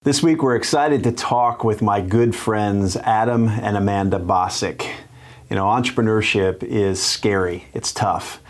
This week, we're excited to talk with my good friends, Adam and Amanda Bocik. You know, entrepreneurship is scary. It's tough.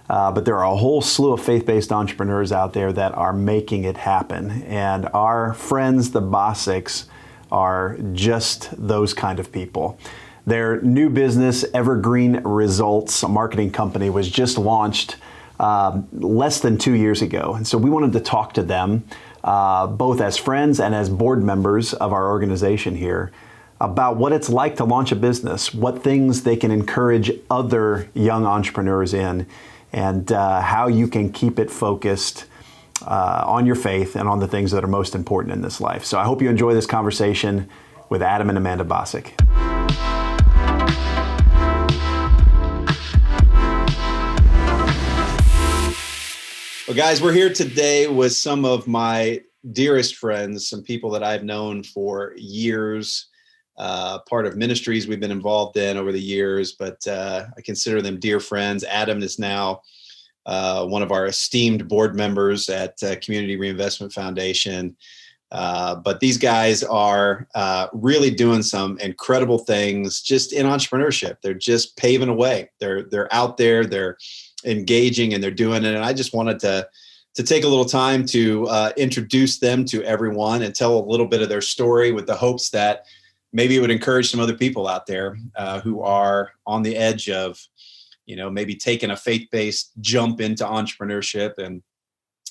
But there are a whole slew of faith-based entrepreneurs out there that are making it happen. And our friends, the Bociks, are just those kind of people. Their new business, Evergreen Results, a marketing company, was just launched less than 2 years ago. And so we wanted to talk to them, both as friends and as board members of our organization here, about what it's like to launch a business, what things they can encourage other young entrepreneurs in, and how you can keep it focused on your faith and on the things that are most important in this life. So I hope you enjoy this conversation with Adam and Amanda Bocik. Well, guys, we're here today with some of my dearest friends, some people that I've known for years, part of ministries we've been involved in over the years, but I consider them dear friends. Adam is now one of our esteemed board members at Community Reinvestment Foundation. But these guys are really doing some incredible things just in entrepreneurship. They're just paving a way. They're out there, they're engaging, and they're doing it. And I just wanted to take a little time to introduce them to everyone and tell a little bit of their story with the hopes that maybe it would encourage some other people out there who are on the edge of, maybe taking a faith-based jump into entrepreneurship. And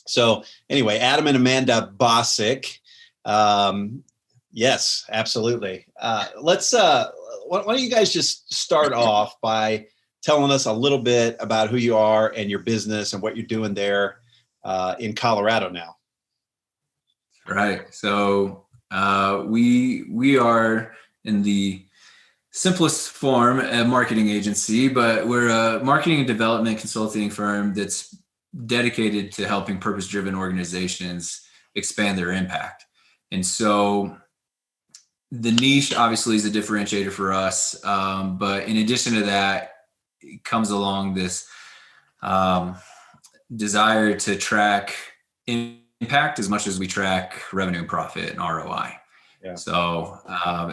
so anyway, Adam and Amanda Bocik. Yes, absolutely. Let's, why don't you guys just start off by telling us a little bit about who you are and your business and what you're doing there in Colorado now. Right. So we are, in the simplest form, a marketing agency, but we're a marketing and development consulting firm that's dedicated to helping purpose-driven organizations expand their impact. And so the niche obviously is a differentiator for us. But in addition to that, it comes along this desire to track impact as much as we track revenue and profit and ROI. Yeah. So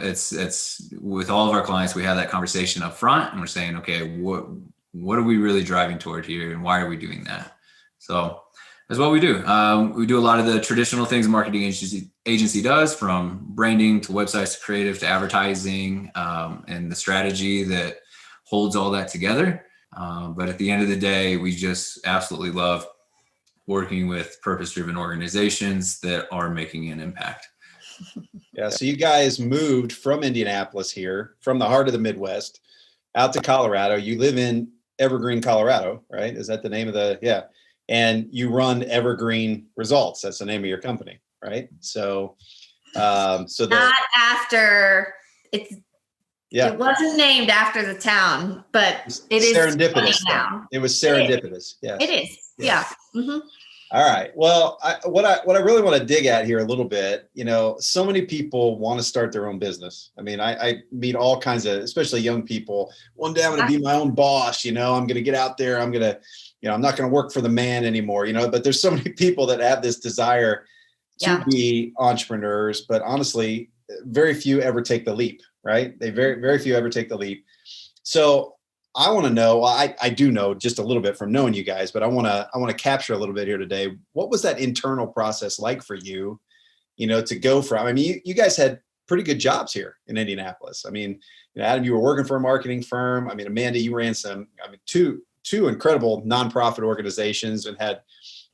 it's with all of our clients, we have that conversation up front, and we're saying, okay, what are we really driving toward here, and why are we doing that? So that's what we do. We do a lot of the traditional things a marketing agency does, from branding to websites to creative to advertising, and the strategy that holds all that together. But at the end of the day, we just absolutely love working with purpose-driven organizations that are making an impact. Yeah. So you guys moved from Indianapolis here, from the heart of the Midwest, out to Colorado. You live in Evergreen, Colorado, right? Is that the name of yeah. And you run Evergreen Results. That's the name of your company, right? So, not after it's. Yeah. It wasn't named after the town, but it is serendipitous now. It was serendipitous. Yeah. It is. Yeah. Mm-hmm. All right. Well, what I really want to dig at here a little bit, so many people want to start their own business. I mean, I meet all kinds of, especially young people. One day I'm going to be my own boss. I'm going to get out there. I'm going to, I'm not going to work for the man anymore. But there's so many people that have this desire to be entrepreneurs, but honestly, very few ever take the leap. Right? They very few ever take the leap. So I want to know, I do know just a little bit from knowing you guys, but I want to capture a little bit here today. What was that internal process like for you, to go from, I mean, you guys had pretty good jobs here in Indianapolis. I mean, Adam, you were working for a marketing firm. I mean, Amanda, you ran two incredible nonprofit organizations and had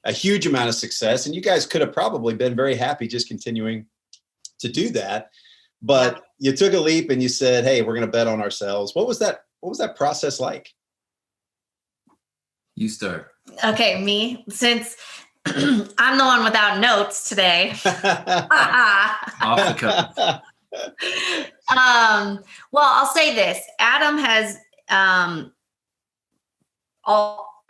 a huge amount of success. And you guys could have probably been very happy just continuing to do that. But you took a leap and you said, hey, we're going to bet on ourselves. What was that process like? You start. Okay, me, since I'm the one without notes today. Off the cuff. Well, I'll say this. Adam has, I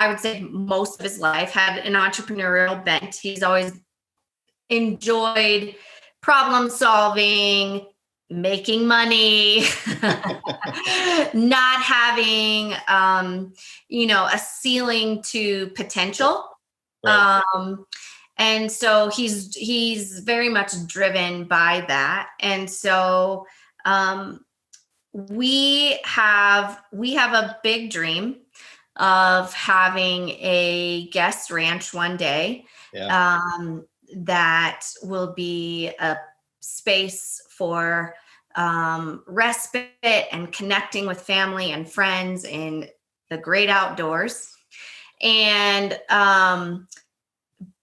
would say most of his life had an entrepreneurial bent. He's always enjoyed problem solving, making money, not having, a ceiling to potential. Right. And so he's very much driven by that. And so we have a big dream of having a guest ranch one day. That will be a space for respite and connecting with family and friends in the great outdoors. And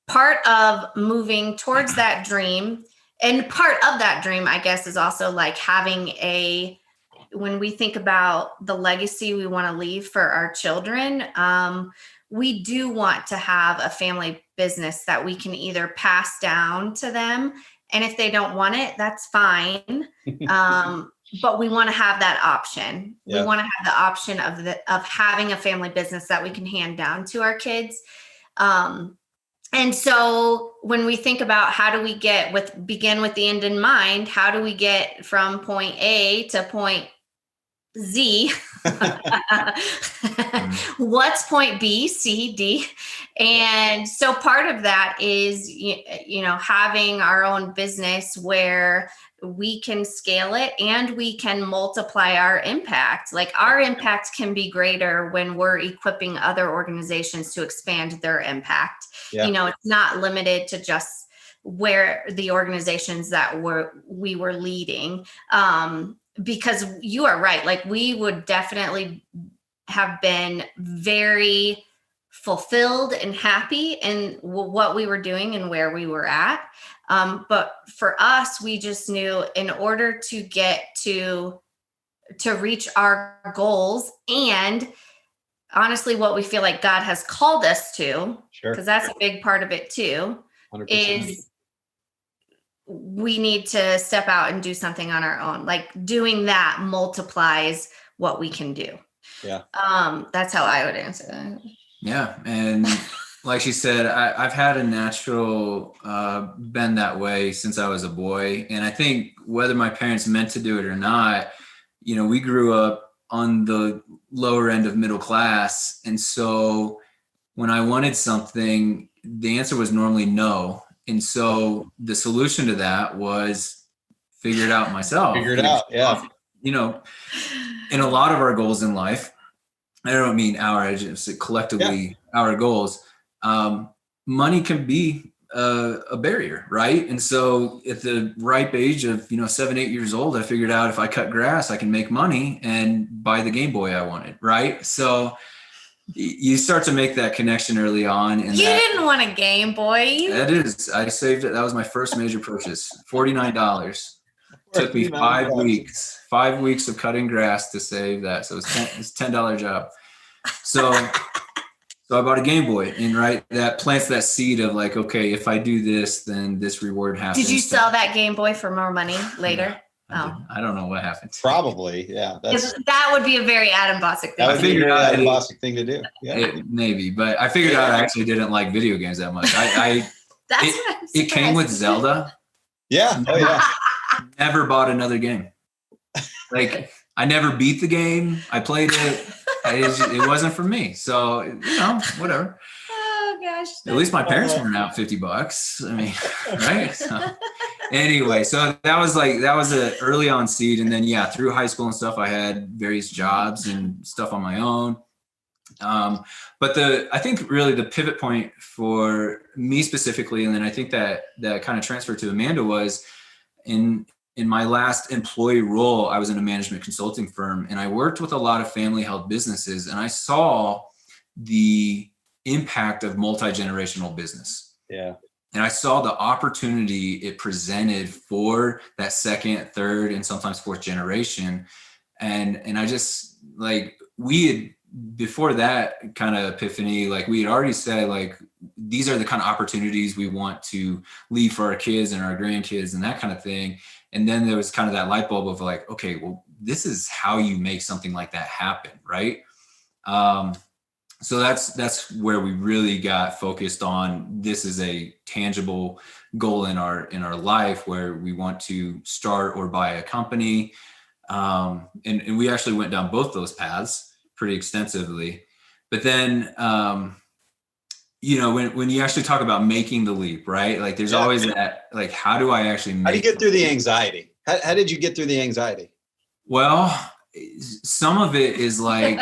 part of moving towards that dream, and part of that dream, I guess, is also like having when we think about the legacy we want to leave for our children, we do want to have a family business that we can either pass down to them. And if they don't want it, that's fine. But we want to have that option. Yeah. We want to have the option of having a family business that we can hand down to our kids. And so when we think about how do we begin with the end in mind, how do we get from point A to point Z? What's point B, C, D? And so part of that is, having our own business where we can scale it and we can multiply our impact. Like our impact can be greater when we're equipping other organizations to expand their impact. Yeah. It's not limited to just where the organizations that we were leading. Because you are right. Like we would definitely have been very fulfilled and happy in what we were doing and where we were at. But for us, we just knew in order to get to reach our goals and honestly, what we feel like God has called us to, because that's a big part of it too, 100%. Is we need to step out and do something on our own. Like doing that multiplies what we can do. Yeah. That's how I would answer that. Yeah. And like she said, I've had a natural bend that way since I was a boy. And I think whether my parents meant to do it or not, we grew up on the lower end of middle class. And so when I wanted something, the answer was normally no. And so the solution to that was figure it out myself. Figure it out. Yeah. In a lot of our goals in life, I don't mean I just collectively our goals, money can be a barrier, right? And so at the ripe age of 7, 8 years old, I figured out if I cut grass, I can make money and buy the Game Boy I wanted, right? So you start to make that connection early on. And you didn't want a Game Boy. That is, I saved it. That was my first major purchase. $49. Took me 5 weeks. 5 weeks of cutting grass to save that. So it's $10 job. So I bought a Game Boy, and that plants that seed of like, okay, if I do this, then this reward happens. Did you sell that Game Boy for more money later? I don't know what happened. Probably, yeah. That would be a a very Adam Bocik thing. That would be an Adam Bocik thing to do. Yeah, maybe, but I figured out I actually didn't like video games that much. It came with Zelda. Yeah. Oh yeah. Never bought another game. Like I never beat the game. I played it. It wasn't for me. So whatever. Oh gosh. At least my parents weren't out $50. I mean, right? So, anyway, so that was a early on seed, and then through high school and stuff, I had various jobs and stuff on my own. But I think really the pivot point for me specifically, and then I think that kind of transferred to Amanda was in my last employee role, I was in a management consulting firm, and I worked with a lot of family-held businesses, and I saw the impact of multi-generational business. Yeah. And I saw the opportunity it presented for that second, third, and sometimes fourth generation. And I just we had, before that kind of epiphany, we had already said, these are the kind of opportunities we want to leave for our kids and our grandkids and that kind of thing. And then there was kind of that light bulb of okay, well, this is how you make something like that happen, right? So that's where we really got focused on. This is a tangible goal in our life where we want to start or buy a company. And we actually went down both those paths pretty extensively. But then, when you actually talk about making the leap, right? Like there's always that, like, how do I actually make How do you get through the anxiety? How did you get through the anxiety? Well, some of it is like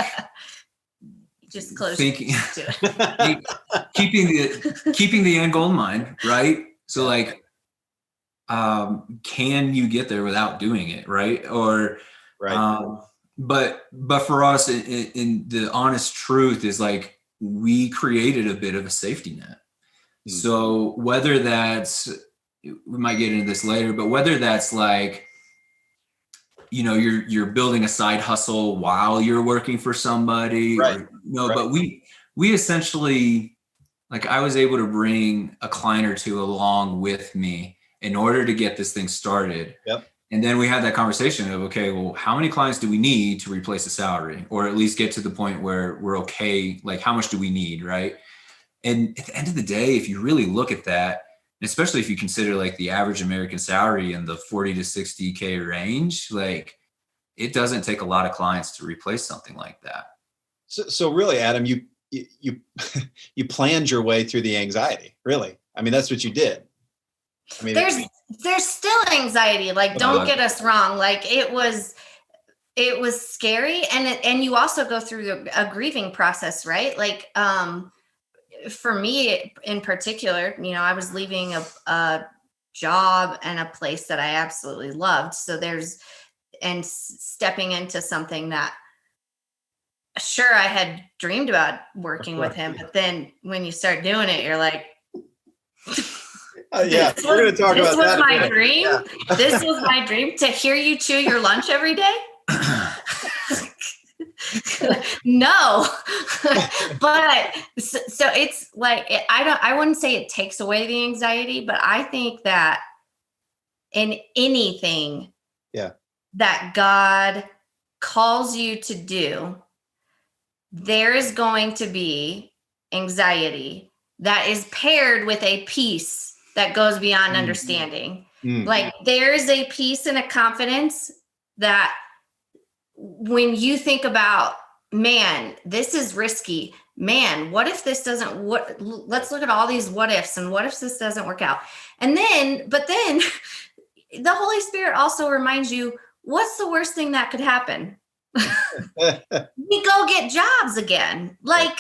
just close thinking, to it. keeping the end goal in mind, right? So like, can you get there without doing it, right? Or, but for us, in the honest truth is like, we created a bit of a safety net. So whether that's, we might get into this later, but whether that's like, you're building a side hustle while you're working for somebody, but we essentially, like, I was able to bring a client or two along with me in order to get this thing started. Yep. And then we had that conversation of, okay, well, how many clients do we need to replace the salary, or at least get to the point where we're okay? Like, how much do we need, right? And at the end of the day, if you really look at that, especially if you consider like the average American salary in the 40 to 60K range, like, it doesn't take a lot of clients to replace something like that. So really, Adam, you planned your way through the anxiety, really. I mean, that's what you did. I mean, there's still anxiety. Like, don't get us wrong. Like, it was scary. And you also go through a grieving process, right? Like, for me in particular, I was leaving a job and a place that I absolutely loved. So and stepping into something that, sure, I had dreamed about working with him, but then when you start doing it, you're like, we're going to talk about that. This was my dream. Yeah. This was my dream, to hear you chew your lunch every day. No, but so it's like, I wouldn't say it takes away the anxiety, but I think that in anything that God calls you to do, there is going to be anxiety that is paired with a peace that goes beyond understanding. Like, there's a peace and a confidence that when you think about, man, this is risky. Man, what if this doesn't, let's look at all these what ifs, and what if this doesn't work out? But then the Holy Spirit also reminds you, what's the worst thing that could happen? We go get jobs again. Like,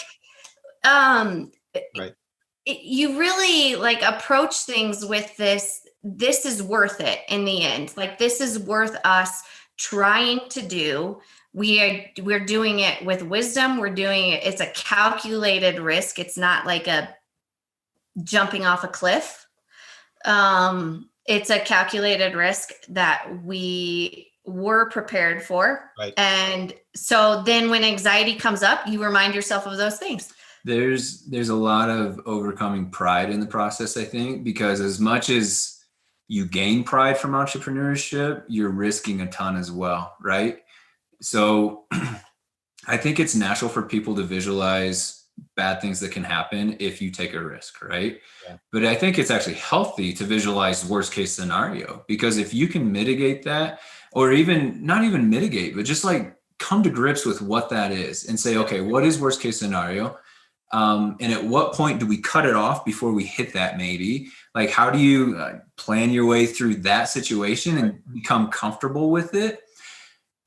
you really like approach things with this is worth it in the end. Like, this is worth us trying to do. We're doing it with wisdom. We're doing it. It's a calculated risk. It's not like a jumping off a cliff. It's a calculated risk that we were prepared for. Right. And so then when anxiety comes up, you remind yourself of those things. There's a lot of overcoming pride in the process, I think, because as much as you gain pride from entrepreneurship, you're risking a ton as well, right? So I think it's natural for people to visualize bad things that can happen if you take a risk, right? Yeah. But I think it's actually healthy to visualize worst case scenario, because if you can mitigate that, or even not even mitigate, but just like come to grips with what that is and say, okay, what is worst case scenario? And at what point do we cut it off before we hit that? Maybe like, how do you plan your way through that situation and become comfortable with it?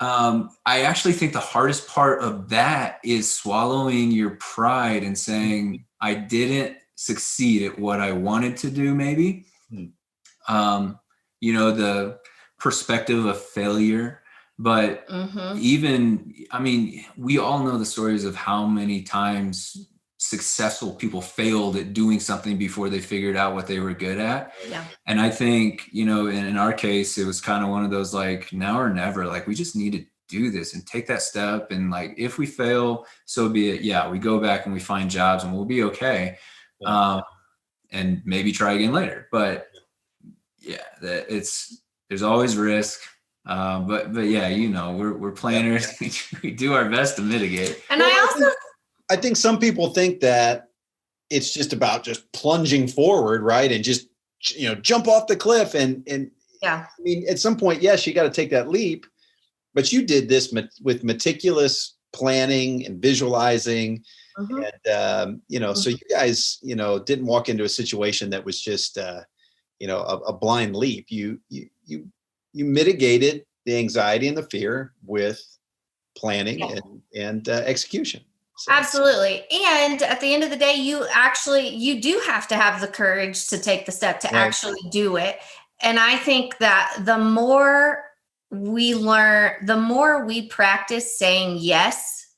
I actually think the hardest part of that is swallowing your pride and saying, I didn't succeed at what I wanted to do. Maybe, the perspective of failure, but even, I mean, we all know the stories of how many times successful people failed at doing something before they figured out what they were good at. Yeah. And I think, in our case, it was kind of one of those, like, now or never, like, we just need to do this and take that step. And like, if we fail, so be it. Yeah. We go back and we find jobs and we'll be okay. Yeah. And maybe try again later, but yeah, there's always risk. But yeah, we're planners. We do our best to mitigate. And I think some people think that it's just about just plunging forward, right? And just, jump off the cliff. And yeah, I mean, at some point, yes, you got to take that leap, but you did this with meticulous planning and visualizing. Mhm. And, so you guys, didn't walk into a situation that was just, a blind leap. You mitigated the anxiety and the fear with planning Yeah. and execution. So, Absolutely. And at the end of the day, you do have to have the courage to take the step to right. actually do it. And I think that the more we learn, the more we practice saying yes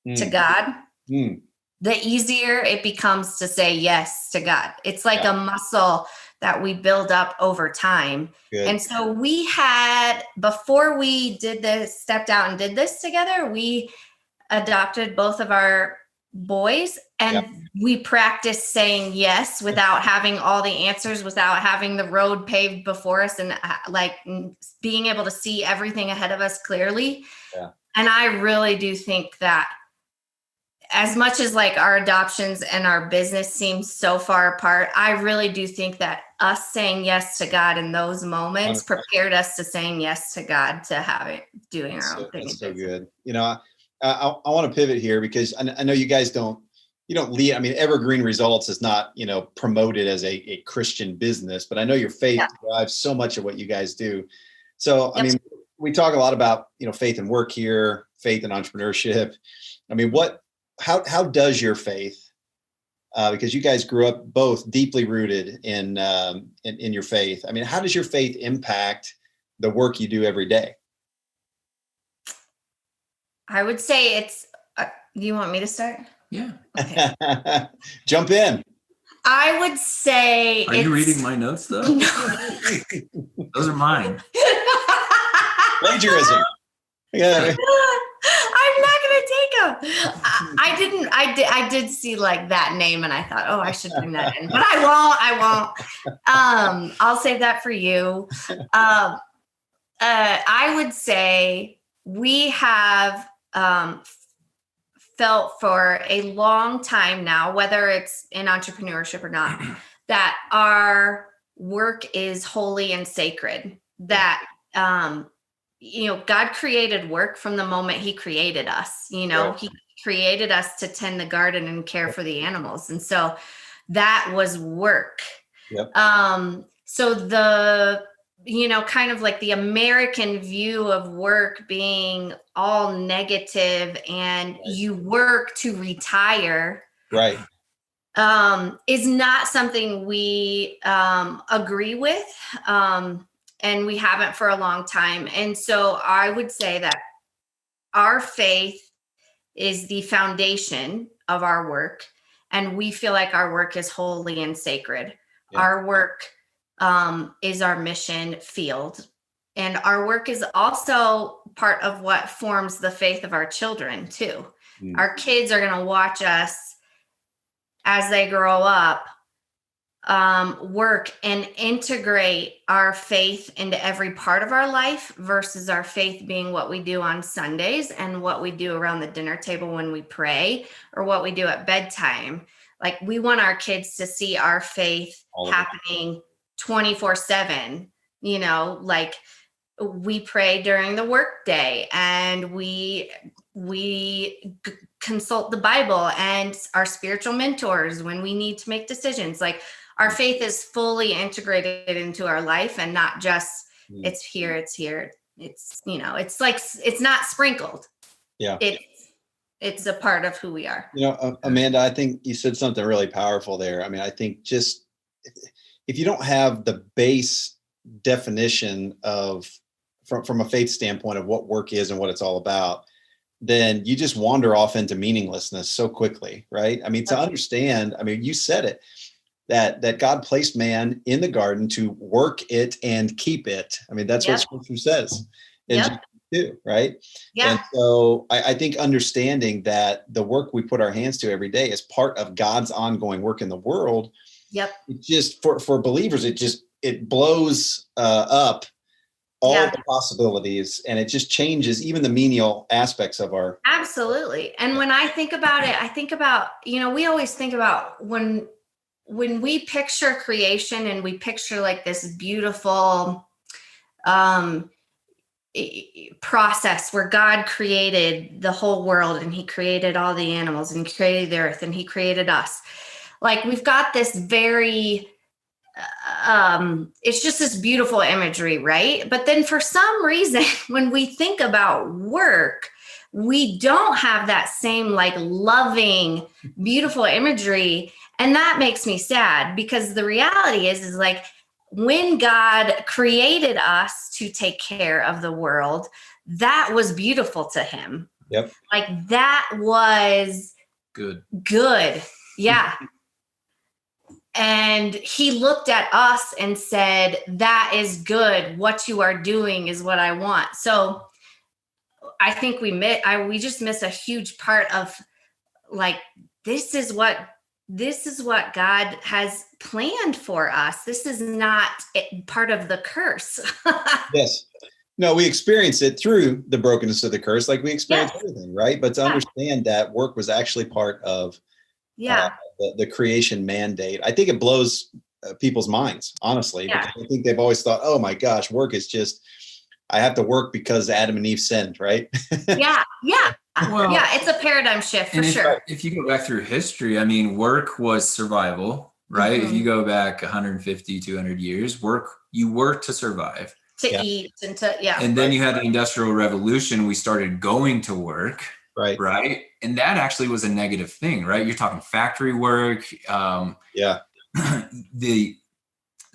to Mm, God, mm, the easier it becomes to say yes to God. It's like yeah, a muscle that we build up over time. good. And so before we did this, stepped out and did this together, we adopted both of our boys, Yeah. and we practiced saying yes without having all the answers, without having the road paved before us, and being able to see everything ahead of us clearly. Yeah. And I really do think that, as much as like our adoptions and our business seem so far apart, I really do think that us saying yes to God in those moments prepared us to saying yes to God, to doing our own thing. That's so good. I want to pivot here because I know you guys you don't lead. I mean, Evergreen Results is not, promoted as a Christian business, but I know your faith drives so much of what you guys do. So, I mean, we talk a lot about, faith and work here, faith and entrepreneurship. I mean, how does your faith, because you guys grew up both deeply rooted in your faith. I mean, how does your faith impact the work you do every day? I would say it's, do you want me to start? Yeah. Okay. Jump in. I would say Are you reading my notes though? Those are mine. Plagiarism. Yeah. I'm not gonna take them. I did see like that name, and I thought, oh, I should bring that in, but I won't. I'll save that for you. I would say we have felt for a long time now, whether it's in entrepreneurship or not, that our work is holy and sacred. That God created work from the moment He created us. He created us to tend the garden and care for the animals, and so that was work. Yep. So the kind of like the American view of work being all negative and you work to retire, right, is not something we agree with, and we haven't for a long time. And so I would say that our faith is the foundation of our work, and we feel like our work is holy and sacred. Yeah. Our work is our mission field. And our work is also part of what forms the faith of our children too. Mm. Our kids are going to watch us as they grow up, work and integrate our faith into every part of our life, versus our faith being what we do on Sundays and what we do around the dinner table when we pray, or what we do at bedtime. Like, we want our kids to see our faith happening 24/7, like we pray during the workday, and we consult the Bible and our spiritual mentors when we need to make decisions. Like, our faith is fully integrated into our life, and not just it's here. It's it's like, it's not sprinkled. Yeah. It's a part of who we are. Amanda, I think you said something really powerful there. I mean, I think just if you don't have the base definition from a faith standpoint of what work is and what it's all about, then you just wander off into meaninglessness so quickly, right? I mean, to understand, I mean, you said it, that God placed man in the garden to work it and keep it. I mean, that's what Scripture says in Genesis 2, right? Yeah. And so I think understanding that the work we put our hands to every day is part of God's ongoing work in the world. Yep. It just for believers, it blows up all the possibilities, and it just changes even the menial aspects of our. Absolutely. And when I think about it, I think about, we always think about when we picture creation, and we picture like this beautiful, process where God created the whole world, and he created all the animals, and he created the earth, and he created us. Like, we've got this very, it's just this beautiful imagery, right? But then for some reason, when we think about work, we don't have that same like loving, beautiful imagery. And that makes me sad, because the reality is like, when God created us to take care of the world, that was beautiful to him. Yep. Like, that was Good. Yeah. And he looked at us and said, that is good. What you are doing is what I want. So I think we just miss a huge part of like, this is what God has planned for us. This is not part of the curse. Yes. No, we experience it through the brokenness of the curse, like we experience everything, right? But to understand that work was actually part of the creation mandate, I think it blows people's minds, honestly. Yeah. Because I think they've always thought, oh my gosh, work is just, I have to work because Adam and Eve sinned, right? Yeah. Well, yeah, it's a paradigm shift for sure. If you go back through history, I mean, work was survival, right? Mm-hmm. If you go back 150, 200 years, you worked to survive. To eat and to, And then you had the Industrial Revolution. We started going to work, right? And that actually was a negative thing, right? You're talking factory work. The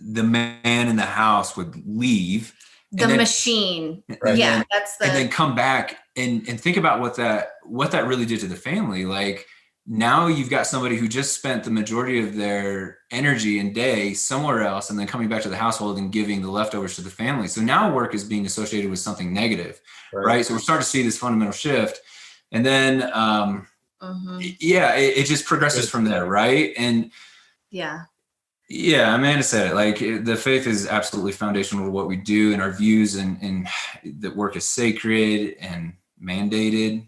man in the house would leave. The machine. Right. Yeah, and then come back and think about what that really did to the family. Like, now you've got somebody who just spent the majority of their energy and day somewhere else, and then coming back to the household and giving the leftovers to the family. So now work is being associated with something negative, right? So we're starting to see this fundamental shift. And then, it just progresses from there, right? And Amanda said it, like, the faith is absolutely foundational to what we do, and our views, and that work is sacred and mandated,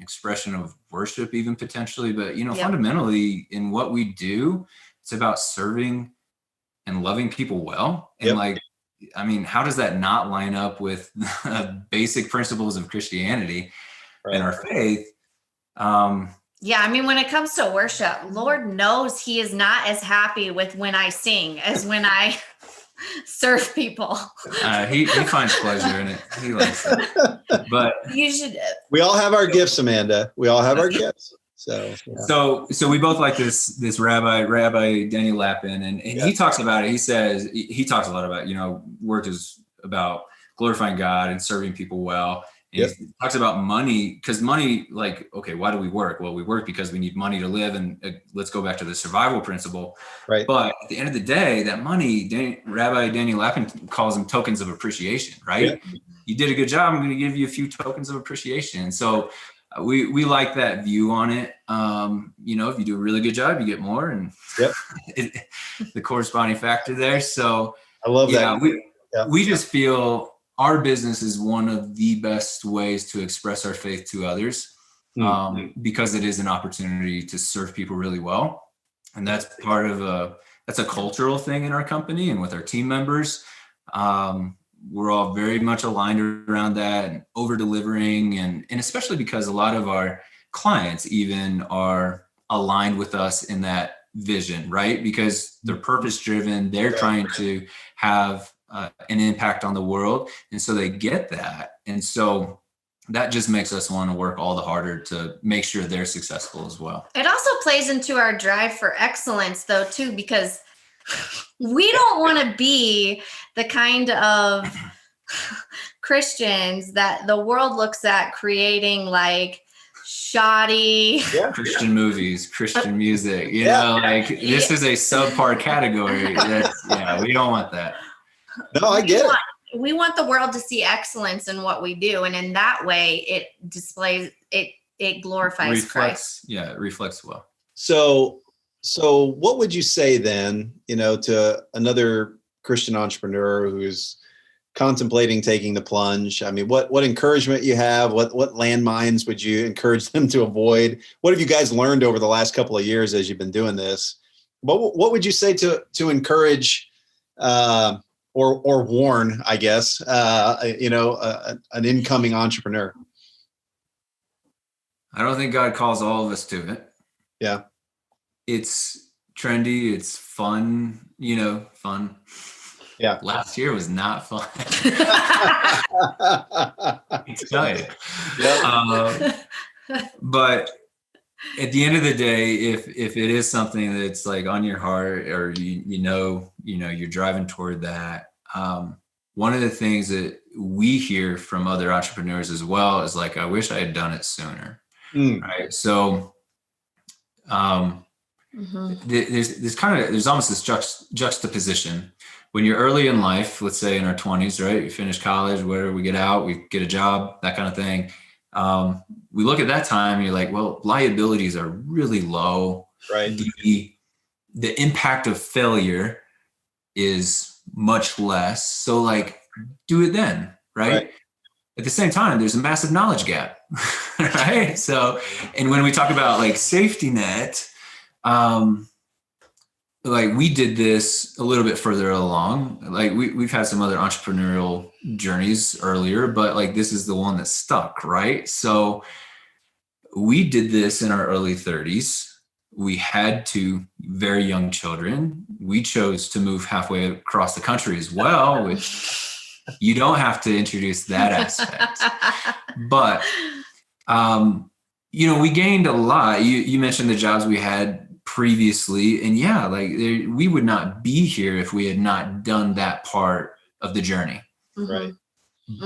expression of worship even potentially. But, fundamentally in what we do, it's about serving and loving people well. And like, I mean, how does that not line up with the basic principles of Christianity and our faith? Yeah, I mean, when it comes to worship, Lord knows he is not as happy with when I sing as when I serve people. He finds pleasure in it. He likes it. But you should. We all have our gifts, Amanda. We all have our gifts. So we both like this Rabbi Daniel Lapin, and he talks about it. He says he talks a lot about, work is about glorifying God and serving people well. And he talks about money, because money, like, okay, why do we work? Well, we work because we need money to live, and let's go back to the survival principle. Right. But at the end of the day, that money, Rabbi Daniel Lapin calls them tokens of appreciation, right? Yeah. You did a good job, I'm going to give you a few tokens of appreciation. So we like that view on it. If you do a really good job, you get more, and the corresponding factor there. So I love that. We just feel our business is one of the best ways to express our faith to others, because it is an opportunity to serve people really well. And that's part of that's a cultural thing in our company and with our team members. We're all very much aligned around that, and over delivering, and especially because a lot of our clients even are aligned with us in that vision, right? Because they're purpose driven, they're trying to have an impact on the world. And so they get that. And so that just makes us want to work all the harder to make sure they're successful as well. It also plays into our drive for excellence, though, too, because we don't want to be the kind of Christians that the world looks at creating like shoddy Christian movies, Christian music, this is a subpar category. We don't want that. No, I get it. We want the world to see excellence in what we do. And in that way, it displays, it glorifies Christ. Yeah, it reflects well. So what would you say then, to another Christian entrepreneur who's contemplating taking the plunge? I mean, what encouragement you have? What landmines would you encourage them to avoid? What have you guys learned over the last couple of years as you've been doing this? What would you say to encourage or warn, I guess, an incoming entrepreneur? I don't think God calls all of us to it. Yeah. It's trendy. It's fun, fun. Yeah. Last year was not fun. I tell you. Yeah. But at the end of the day, if it is something that's like on your heart, or you're driving toward that, one of the things that we hear from other entrepreneurs as well is like, I wish I had done it sooner. Right. So there's almost this juxtaposition. When you're early in life, let's say in our 20s, right? We finish college, where we get out, we get a job, that kind of thing. We look at that time and you're like, well, liabilities are really low. Right. The impact of failure is much less. So like, do it then, right? At the same time, there's a massive knowledge gap, right? So, and when we talk about like safety net, like we did this a little bit further along. Like we've had some other entrepreneurial journeys earlier, but like this is the one that stuck, right? So we did this in our early 30s. We had two very young children. We chose to move halfway across the country as well, which you don't have to introduce that aspect. But, we gained a lot. You mentioned the jobs we had previously, and we would not be here if we had not done that part of the journey. Right.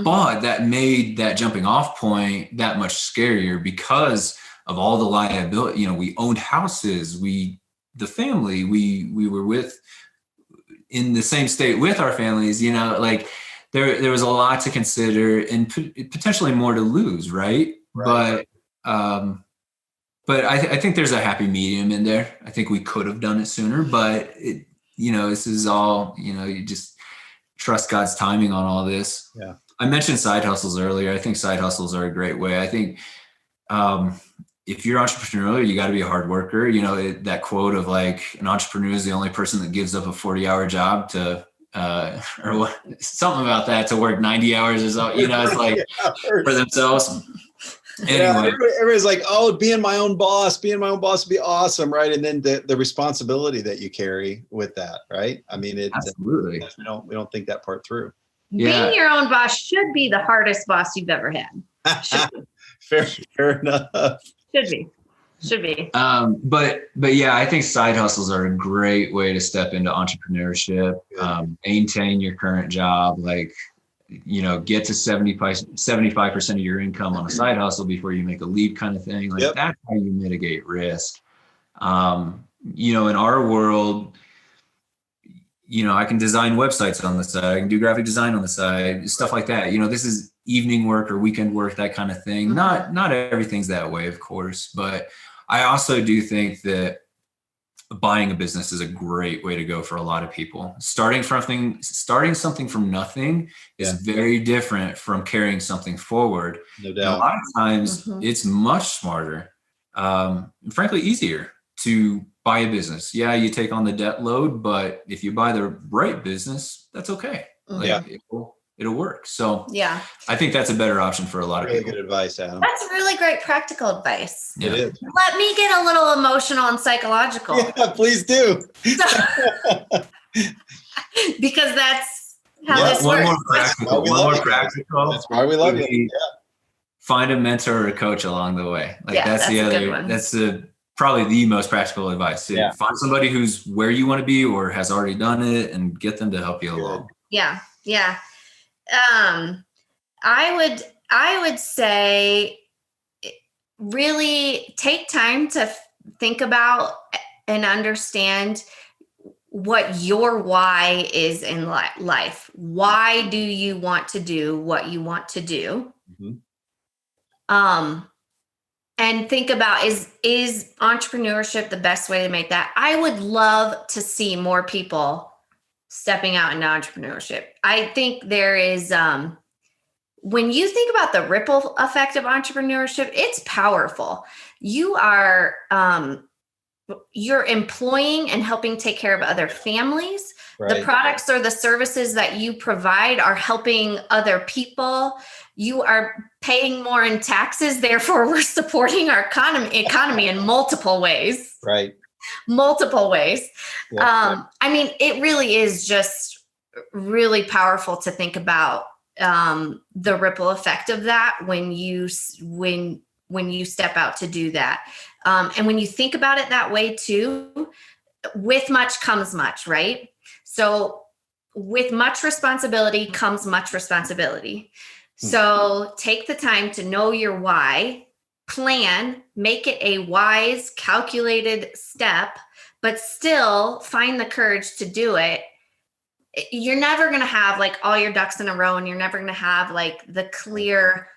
But that made that jumping off point that much scarier because of all the liability. We owned houses, the family we were with in the same state with our families, like there was a lot to consider and potentially more to lose. Right. But I think there's a happy medium in there. I think we could have done it sooner, but this is all, you just trust God's timing on all this. Yeah. I mentioned side hustles earlier. I think side hustles are a great way. I think if you're entrepreneurial, you got to be a hard worker. That quote of like, an entrepreneur is the only person that gives up a 40-hour job to, or what, something about that, to work 90 hours or so, it's like for themselves. Anyway, everybody's like, oh, being my own boss would be awesome, right? And then the responsibility that you carry with that, right? I mean, absolutely. We don't think that part through. Yeah. Being your own boss should be the hardest boss you've ever had. Fair enough. Should be. But yeah, I think side hustles are a great way to step into entrepreneurship. Maintain your current job, like, get to 75% of your income on a side hustle before you make a leap, kind of thing. Like that's how you mitigate risk. In our world, I can design websites on the side. I can do graphic design on the side, stuff like that. This is evening work or weekend work, that kind of thing. Mm-hmm. Not everything's that way, of course, but I also do think that buying a business is a great way to go for a lot of people. Starting something from nothing is very different from carrying something forward. No doubt. And a lot of times it's much smarter, and frankly, easier to buy a business. Yeah, you take on the debt load, but if you buy the right business, that's okay. It'll work. So I think that's a better option for a lot of people. Good advice, Adam. That's really great practical advice. Yeah. It is. Let me get a little emotional and psychological. Yeah, please do. Because that's how this works. One more practical. That's why we love you. Find a mentor or a coach along the way. That's the other. That's probably the most practical advice. Find somebody who's where you want to be or has already done it, and get them to help you along. Yeah. I would say really take time to think about and understand what your why is in life. Why do you want to do what you want to do? Mm-hmm. And think about, is entrepreneurship the best way to make that? I would love to see more people stepping out into entrepreneurship. I think there is, when you think about the ripple effect of entrepreneurship, it's powerful. You are, you're employing and helping take care of other families. The products or the services that you provide are helping other people. You are paying more in taxes. Therefore, we're supporting our economy in multiple ways. Right. Multiple ways. I mean, it really is just really powerful to think about the ripple effect of that when you step out to do that. And when you think about it that way too, with much comes much, right? So with much responsibility comes much responsibility. So take the time to know your why, plan, make it a wise, calculated step, but still find the courage to do it. You're never going to have like all your ducks in a row, and you're never going to have like the clear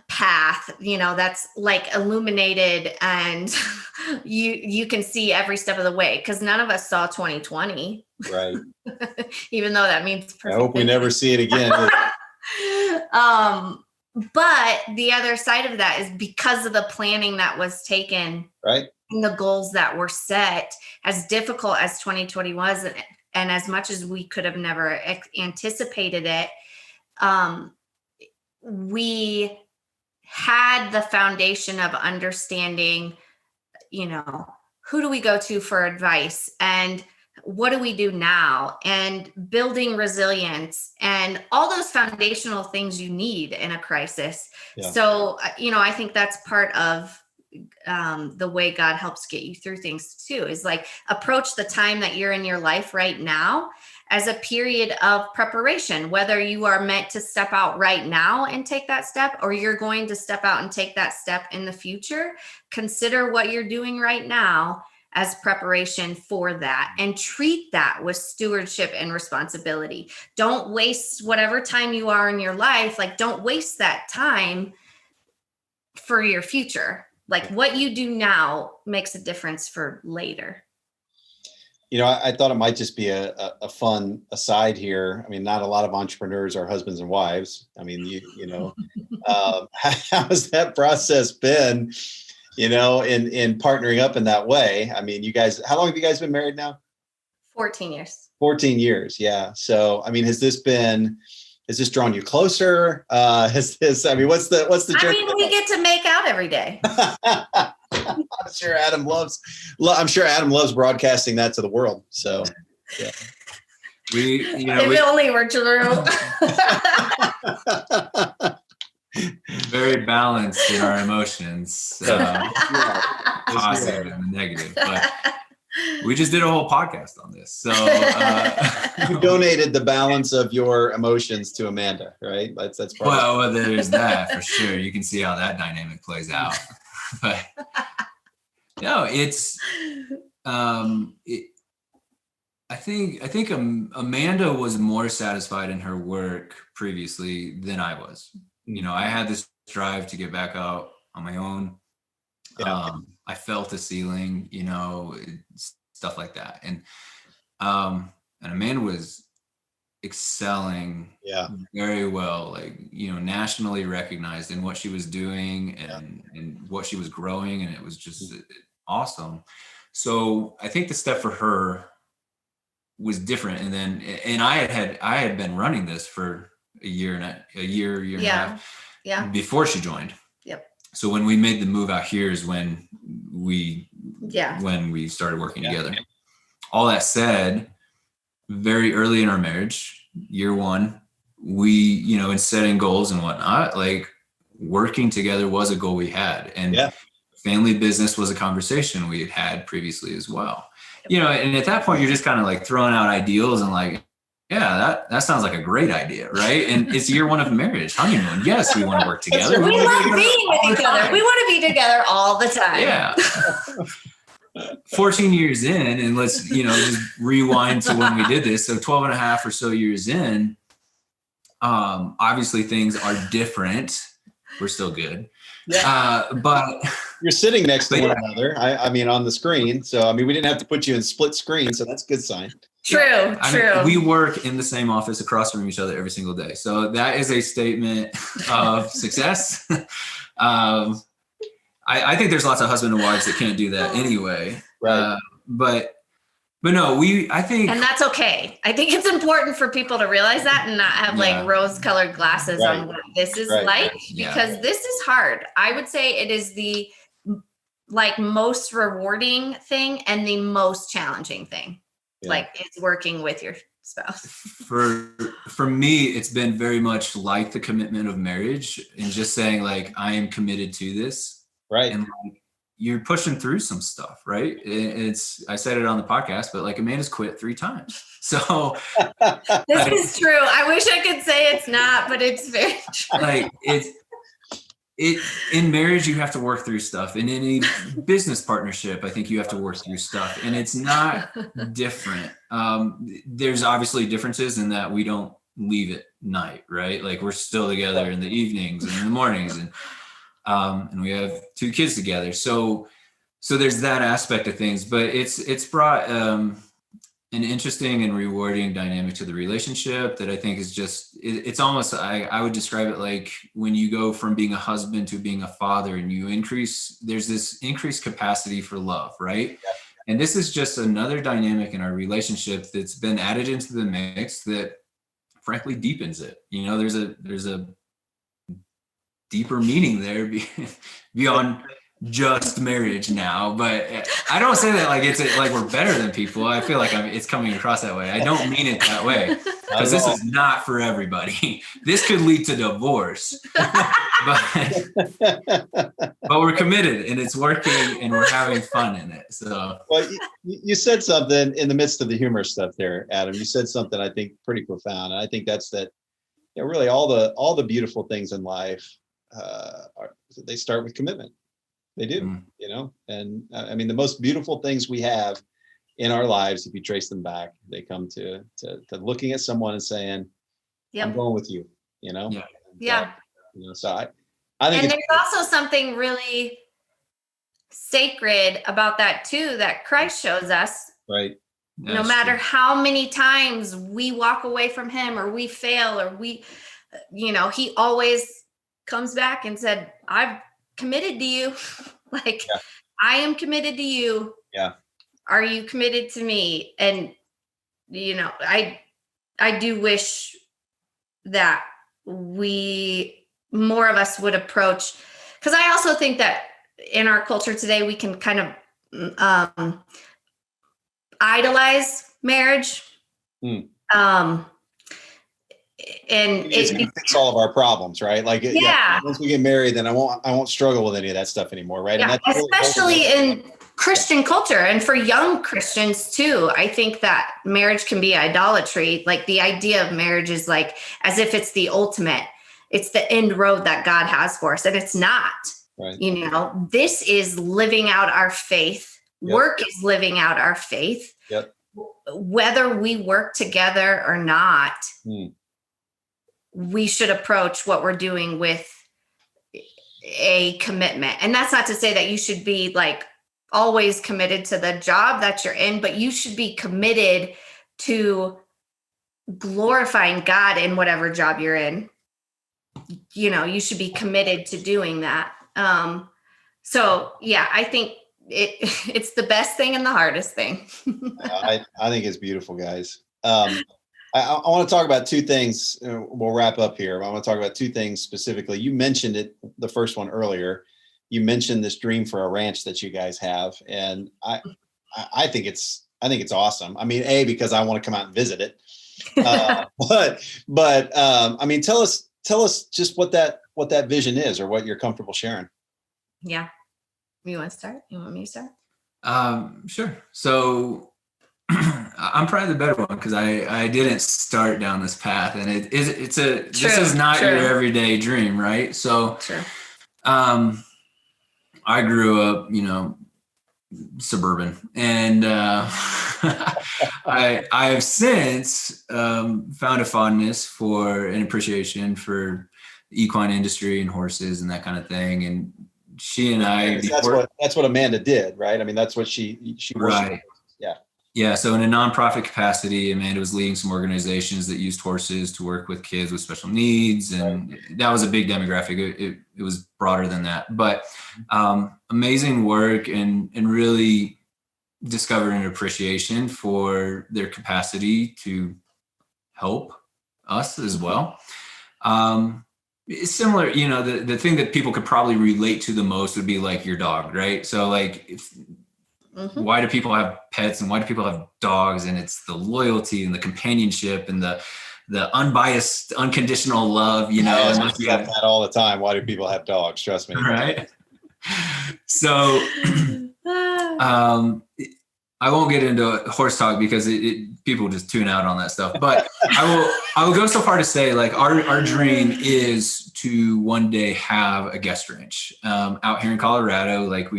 path, that's like illuminated and you can see every step of the way, because none of us saw 2020. Right. Even though that means perfect. I hope we never see it again. But the other side of that is because of the planning that was taken, right, and the goals that were set, as difficult as 2020 was, and as much as we could have never anticipated it, we had the foundation of understanding, who do we go to for advice, and what do we do now, and building resilience and all those foundational things you need in a crisis. Yeah. So, I think that's part of the way God helps get you through things too, is like approach the time that you're in your life right now as a period of preparation, whether you are meant to step out right now and take that step, or you're going to step out and take that step in the future. Consider what you're doing right now as preparation for that, and treat that with stewardship and responsibility. Don't waste whatever time you are in your life. Like, don't waste that time for your future. Like, what you do now makes a difference for later. I thought it might just be a fun aside here. I mean, not a lot of entrepreneurs are husbands and wives. I mean, how has that process been, in partnering up in that way? I mean, you guys, how long have you guys been married now? 14 years. 14 years. Yeah. So, I mean, has this drawn you closer? What's the journey? I mean, we get to make out every day. I'm sure Adam loves broadcasting that to the world. So, yeah. If it only were true. Very balanced in our emotions, positive and negative. But we just did a whole podcast on this. So you donated the balance of your emotions to Amanda, right? That's part well, there's that for sure. You can see how that dynamic plays out. But no, it's I think Amanda was more satisfied in her work previously than I was. I had this drive to get back out on my own. Yeah. I felt the ceiling, stuff like that. And Amanda was excelling very well, nationally recognized in what she was doing and what she was growing. And it was just awesome. So I think the step for her was different. And I had been running this for a year and a half before she joined. Yep. So when we made the move out here is when we started working together. All that said, very early in our marriage, year one, we, in setting goals and whatnot, like working together was a goal we had. And family business was a conversation we had previously as well. And at that point, you're just kind of like throwing out ideals and like, that sounds like a great idea, right? And it's year one of marriage, honeymoon. Yes, we want to work together. We love being with each other. We want to be together all the time. Yeah. 14 years in, and let's, just rewind to when we did this. So 12 and a half or so years in, obviously things are different. We're still good. Yeah. But you're sitting next to one another. I mean, on the screen. So, I mean, we didn't have to put you in split screen. So that's a good sign. True. I mean, we work in the same office across from each other every single day. So that is a statement of success. I think there's lots of husband and wives that can't do that anyway. Right. But But no, I think, and that's okay. I think it's important for people to realize that and not have like rose-colored glasses on what this is like, because this is hard. I would say it is the like most rewarding thing and the most challenging thing, like is working with your spouse. For me, it's been very much like the commitment of marriage and just saying like, I am committed to this. Right. And like, you're pushing through some stuff, right? I said it on the podcast, but like Amanda's quit 3 times. So this is true. I wish I could say it's not, but it's very true. Like in marriage, you have to work through stuff. In any business partnership, I think you have to work through stuff, and it's not different. There's obviously differences in that we don't leave at night, right? Like we're still together in the evenings and in the mornings, and we have 2 kids together. So there's that aspect of things, but it's brought an interesting and rewarding dynamic to the relationship that I think is just, it's almost, I would describe it like when you go from being a husband to being a father and there's this increased capacity for love, right? Yeah. And this is just another dynamic in our relationship that's been added into the mix that frankly deepens it. You know, there's a deeper meaning there beyond just marriage now, but I don't say that like it's like we're better than people. I feel like it's coming across that way. I don't mean it that way, because this is not for everybody. This could lead to divorce, but we're committed and it's working and we're having fun in it. So, well, you said something in the midst of the humor stuff there, Adam. You said something I think pretty profound, and I think that's that. You know, really all the beautiful things in life they start with commitment. They do, you know, and I mean, the most beautiful things we have in our lives, if you trace them back, they come to looking at someone and saying, I'm going with you, you know? Yeah. You know, so I think, and there's also something really sacred about that too, that Christ shows us. Right. No matter how many times we walk away from him or we fail or he always comes back and said, I've committed to you. Like, I am committed to you. Yeah. Are you committed to me? And, you know, I do wish that more of us would approach, because I also think that in our culture today, we can kind of idolize marriage. And it's going to fix all of our problems, right? Like, once we get married, then I won't struggle with any of that stuff anymore, right? Yeah, and that's especially in Christian culture, and for young Christians too. I think that marriage can be idolatry. Like the idea of marriage is like as if it's the ultimate, it's the end road that God has for us, and it's not. Right. You know, this is living out our faith. Yep. Work is living out our faith. Yep. Whether we work together or not. We should approach what we're doing with a commitment. And that's not to say that you should be like always committed to the job that you're in, but you should be committed to glorifying God in whatever job you're in. You know, you should be committed to doing that. So yeah, I think it's the best thing and the hardest thing. I think it's beautiful, guys. I want to talk about 2 things. We'll wrap up here. I want to talk about 2 things specifically. You mentioned it, the first one earlier. You mentioned this dream for a ranch that you guys have, and I think it's awesome. I mean, because I want to come out and visit it. But I mean, tell us just what that vision is, or what you're comfortable sharing. Yeah, you want to start? You want me to start? Sure. So. I'm probably the better one because I didn't start down this path, and this is not your everyday dream, right? So, I grew up, you know, suburban, and I have since found a fondness for an appreciation for the equine industry and horses and that kind of thing. And she and I, that's what Amanda did, right? I mean, that's what she right. Yeah. So in a nonprofit capacity, Amanda was leading some organizations that used horses to work with kids with special needs. And that was a big demographic. It was broader than that, but amazing work and really discovered an appreciation for their capacity to help us as well. It's similar, the thing that people could probably relate to the most would be like your dog, right? So like, why do people have pets and why do people have dogs? And it's the loyalty and the companionship and the unbiased, unconditional love, I ask myself that all the time. Why do people have dogs? Trust me. Right. So, I won't get into horse talk because people just tune out on that stuff. But I will go so far to say, like, our dream is to one day have a guest ranch out here in Colorado. Like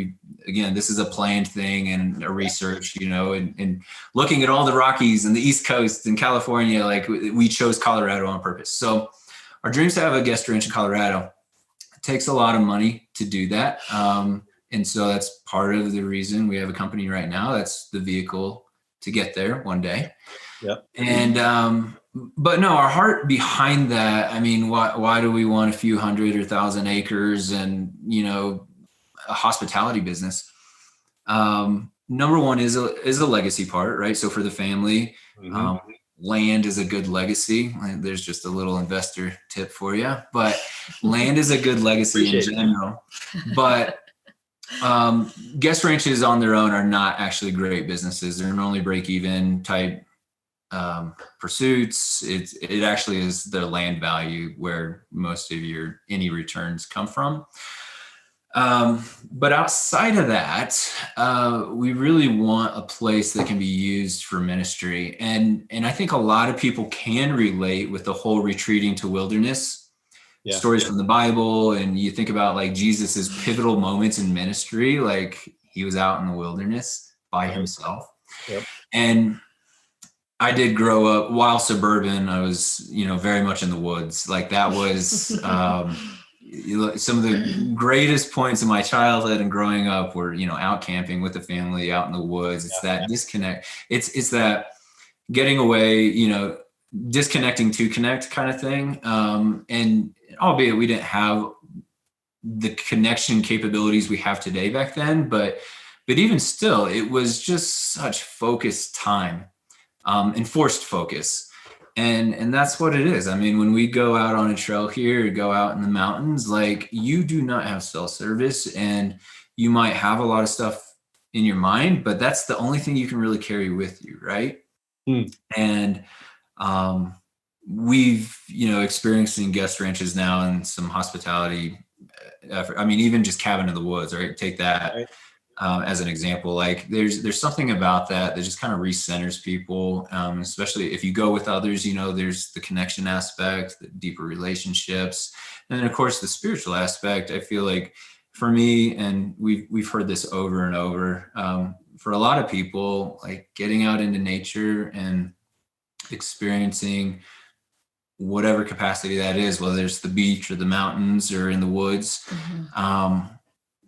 this is a planned thing and a research, and looking at all the Rockies and the East Coast and California, like we chose Colorado on purpose. So our dream is to have a guest ranch in Colorado. It takes a lot of money to do that. And so that's part of the reason we have a company right now. That's the vehicle to get there one day. Yep. And, but no, our heart behind that, I mean, why do we want a few 100 or 1,000 acres and, a hospitality business? Number one is a legacy part, right? So for the family, land is a good legacy. There's just a little investor tip for you, but land is a good legacy in general. But guest ranches on their own are not actually great businesses. They're normally break-even type pursuits. It actually is the land value where most of any returns come from. But outside of that, we really want a place that can be used for ministry. And I think a lot of people can relate with the whole retreating to wilderness. Stories from the Bible, and you think about like Jesus's pivotal moments in ministry, like he was out in the wilderness by himself. Yep. And I did grow up while suburban. I was, very much in the woods. Like that was some of the greatest points of my childhood and growing up were, out camping with the family, out in the woods. It's that disconnect. It's that getting away, disconnecting to connect kind of thing. And albeit we didn't have the connection capabilities we have today back then, but even still, it was just such focused time, enforced focus. And that's what it is. I mean, when we go out on a trail here, go out in the mountains, like you do not have cell service and you might have a lot of stuff in your mind, but that's the only thing you can really carry with you. Right. And, we've, experiencing guest ranches now and some hospitality effort. I mean, even just cabin in the woods, right? Take that as an example. Like there's something about that just kind of recenters people, especially if you go with others, there's the connection aspect, the deeper relationships. And then of course the spiritual aspect. I feel like for me, and we've heard this over and over, for a lot of people, like getting out into nature and experiencing whatever capacity that is, whether it's the beach or the mountains or in the woods,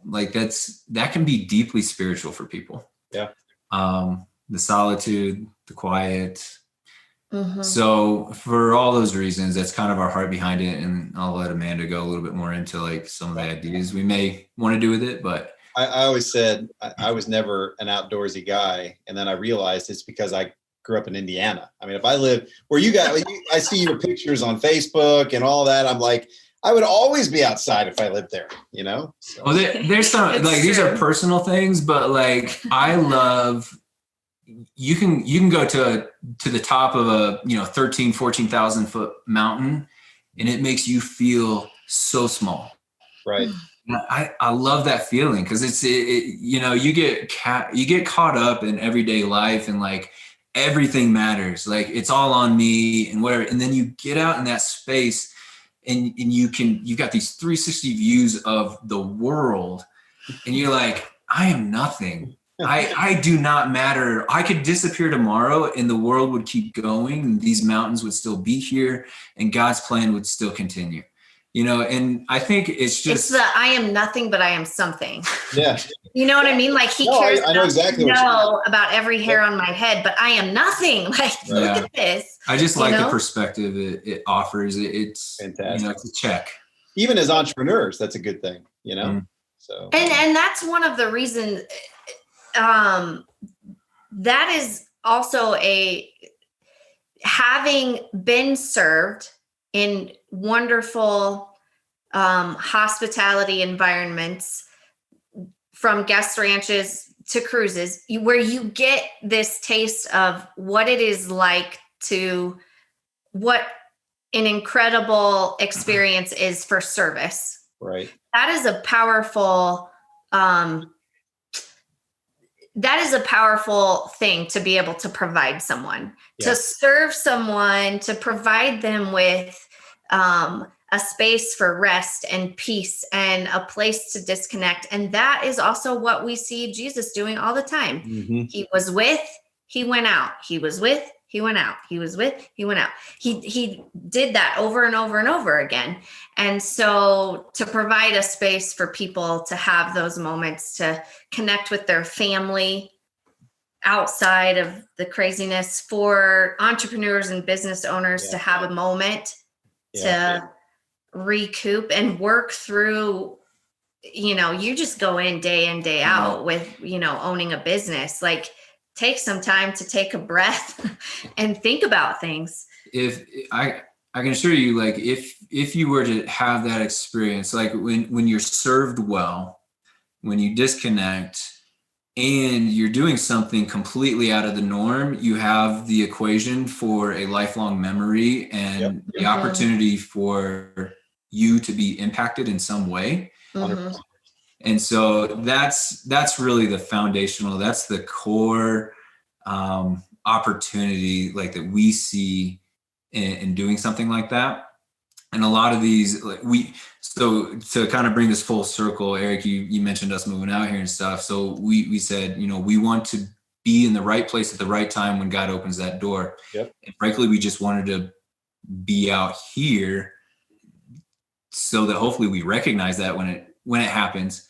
like that can be deeply spiritual for people. Yeah. The solitude, the quiet. So for all those reasons, that's kind of our heart behind it. And I'll let Amanda go a little bit more into like some of the ideas we may want to do with it, but I always said I was never an outdoorsy guy. And then I realized it's because I grew up in Indiana. I mean, if I live where you guys, I see your pictures on Facebook and all that. I'm like, I would always be outside if I lived there, So. Well, there's some like these are personal things, but like I love. You can go to the top of a 14,000 foot mountain, and it makes you feel so small. Right. I love that feeling because it's you get caught up in everyday life and like. Everything matters. Like it's all on me and whatever. And then you get out in that space and you've got these 360 views of the world and you're like, I am nothing. I do not matter. I could disappear tomorrow and the world would keep going. And these mountains would still be here and God's plan would still continue. And I think it's I am nothing, but I am something. Yeah. You know what I mean? Like he cares I know exactly about every hair on my head, but I am nothing. Like, look at this. I just like the perspective it offers. It's fantastic. It's a check. Even as entrepreneurs, that's a good thing, So. And that's one of the reasons that is also having been served in wonderful hospitality environments, from guest ranches to cruises, where you get this taste of what it is like what an incredible experience is for service. Right. That is a powerful thing to be able to provide someone, to serve someone, to provide them with a space for rest and peace and a place to disconnect. And that is also what we see Jesus doing all the time. Mm-hmm. He was with, he went out. He was with, he went out. He was with, he went out. He did that over and over and over again. And so to provide a space for people to have those moments, to connect with their family outside of the craziness, for entrepreneurs and business owners to have a moment to recoup and work through, you just go in day out with, owning a business. Like, take some time to take a breath and think about things. If I can assure you, like, if you were to have that experience, like when you're served well, when you disconnect and you're doing something completely out of the norm, you have the equation for a lifelong memory and the opportunity for you to be impacted in some way. Mm-hmm. And so that's really the foundational, that's the core opportunity, like, that we see in doing something like that. And a lot of these, like, so to kind of bring this full circle, Eric, you mentioned us moving out here and stuff. So we said, we want to be in the right place at the right time when God opens that door. Yep. And frankly, we just wanted to be out here so that hopefully we recognize that when it happens.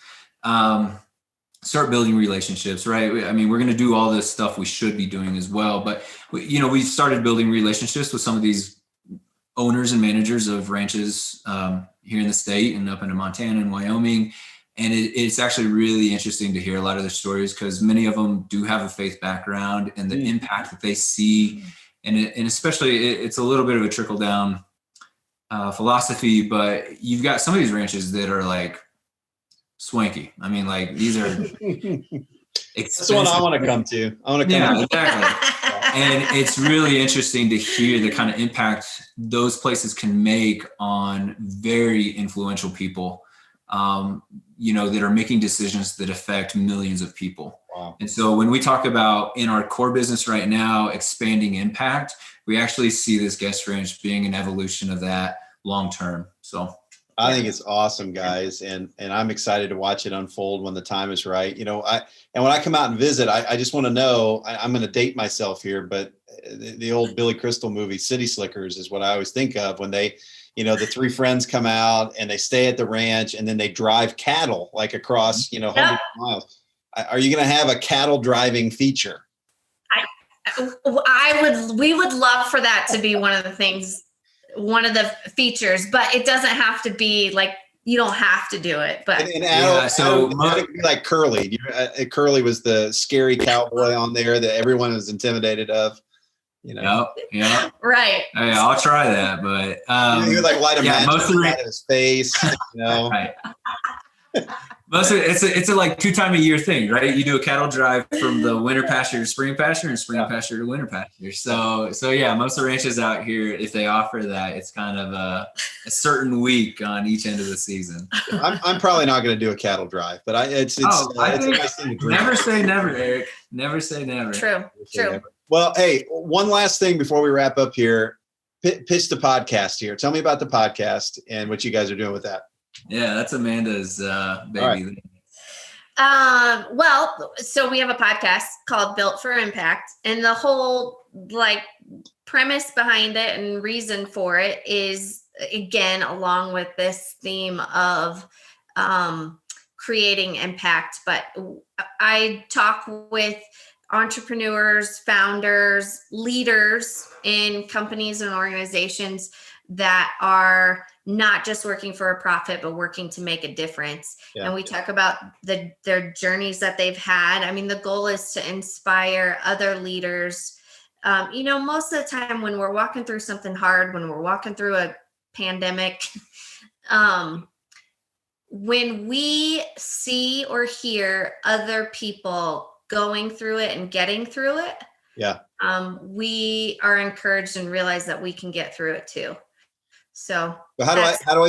Start building relationships, right? I mean, we're going to do all this stuff we should be doing as well, but we started building relationships with some of these owners and managers of ranches here in the state and up into Montana and Wyoming. And it's actually really interesting to hear a lot of their stories, because many of them do have a faith background and the impact that they see. And especially it's a little bit of a trickle down philosophy, but you've got some of these ranches that are like swanky. I mean, like, these are expensive. That's the one I want to come to. I want to come. Yeah, exactly. And it's really interesting to hear the kind of impact those places can make on very influential people, that are making decisions that affect millions of people. Wow. And so when we talk about, in our core business right now, expanding impact, we actually see this guest ranch being an evolution of that long term. So I think it's awesome, guys. And I'm excited to watch it unfold when the time is right. And when I come out and visit, I just want to know, I'm going to date myself here, but the old Billy Crystal movie, City Slickers, is what I always think of when they, the three friends come out and they stay at the ranch and then they drive cattle like across, hundreds of miles. Are you going to have a cattle driving feature? We would love for that to be one of the features, but it doesn't have to be like, you don't have to do it. But so it could be like Curly. Curly was the scary cowboy on there that everyone was intimidated of. Yeah. Right. Hey, I'll try that, but he would like light a match out of his face. Right. Mostly it's a like 2 times a year thing, right? You do a cattle drive from the winter pasture to spring pasture and spring pasture to winter pasture. So yeah, most of the ranches out here, if they offer that, it's kind of a certain week on each end of the season. I'm probably not going to do a cattle drive, but it's a nice thing to dream. Never say never, Eric. Never say never. True. Well, hey, one last thing before we wrap up here. Pitch the podcast here. Tell me about the podcast and what you guys are doing with that. Yeah, that's Amanda's baby. Right. Well, so we have a podcast called Built for Impact, and the whole premise behind it and reason for it is, again, along with this theme of creating impact. But I talk with entrepreneurs, founders, leaders in companies and organizations that are not just working for a profit, but working to make a difference. Yeah. And we talk about their journeys that they've had. I mean, the goal is to inspire other leaders. Most of the time when we're walking through something hard, when we're walking through a pandemic, when we see or hear other people going through it and getting through it, yeah, we are encouraged and realize that we can get through it too. So how do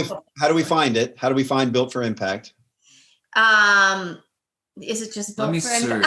we find it? How do we find Built for Impact? Is it just Let Built me for search.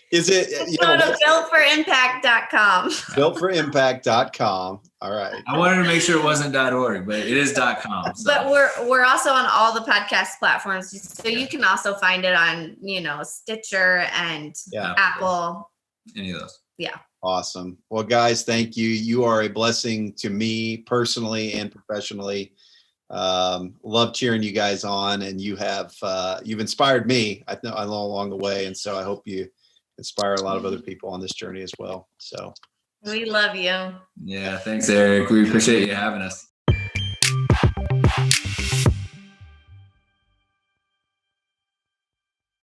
Is it, Go to builtforimpact.com. builtforimpact.com. All right. I wanted to make sure it wasn't .org, but it is .com. So. But we're also on all the podcast platforms, so you can also find it on Stitcher and Apple. Any of those. Yeah. Awesome. Well, guys, thank you. You are a blessing to me personally and professionally. Love cheering you guys on, and you've inspired me, I know, along the way. And so I hope you inspire a lot of other people on this journey as well. So we love you. Yeah. Thanks, Eric. We appreciate you having us.